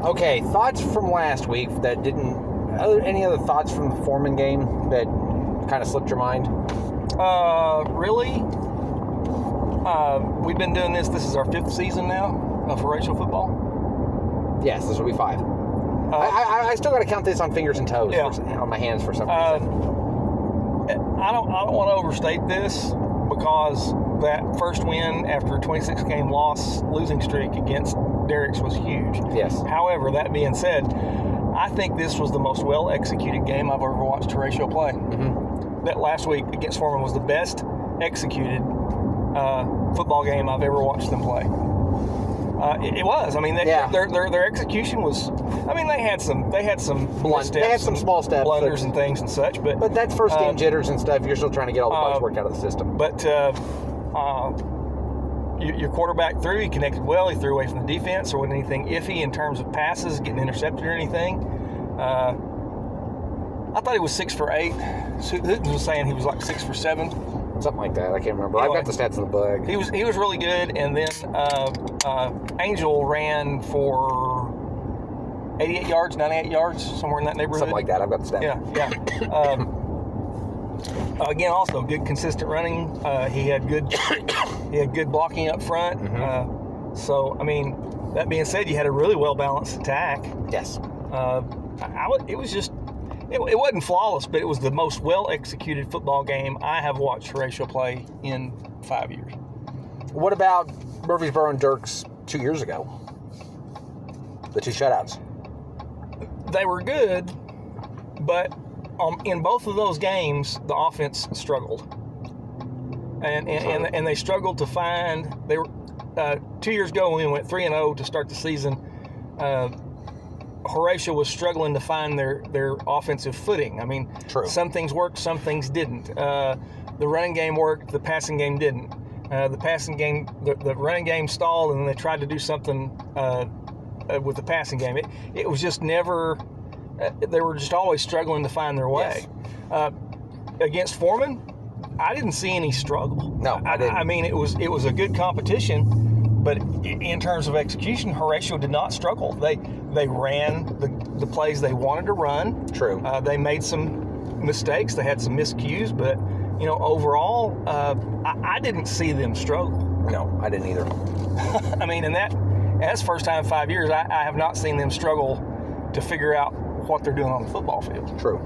Okay, thoughts from last week that didn't... Any other thoughts from the Foreman game that kind of slipped your mind? Really? We've been doing this. This is our 5th season now of Horatio football. Yes, this will be 5. I still got to count this on fingers and toes, on my hands for some reason. I don't want to overstate this because that first win after a 26-game losing streak against Derek's was huge. Yes. However, that being said, I think this was the most well-executed game I've ever watched Horatio play. Mm-hmm. That last week against Foreman was the best executed football game I've ever watched them play. It was. I mean, their execution was. I mean, they had some missteps, they had some small steps, blunders and things and such. But that's first game jitters and stuff. You're still trying to get all the bugs worked out of the system. But your quarterback threw. He connected well. He threw away from the defense. There wasn't anything iffy in terms of passes, getting intercepted or anything. I thought he was 6 for 8. Who was saying he was like 6 for 7? Something like that. I can't remember. Anyway, I've got the stats in the book. He was really good, and then Angel ran for 88 yards, 98 yards, somewhere in that neighborhood. Something like that. I've got the stats. Yeah. Again, also good consistent running. He had good blocking up front. Mm-hmm. So I mean, that being said, you had a really well balanced attack. Yes. It was just. It wasn't flawless, but it was the most well-executed football game I have watched Horatio play in 5 years. What about Murfreesboro and Dirks 2 years ago? The 2 shutouts. They were good, but in both of those games, the offense struggled. And they struggled to find... They were 2 years ago when we went 3-0 to start the season. Horatio was struggling to find their offensive footing. I mean, True. Some things worked, some things didn't. The running game worked, the passing game didn't. The running game stalled, and then they tried to do something with the passing game. It was just never. They were just always struggling to find their way. Yes. Against Foreman, I didn't see any struggle. No, I didn't. I mean, it was a good competition. But in terms of execution, Horatio did not struggle. They ran the plays they wanted to run. True. They made some mistakes. They had some miscues, but overall, I didn't see them struggle. No, I didn't either. I mean, and that's the first time in 5 years I have not seen them struggle to figure out what they're doing on the football field. True.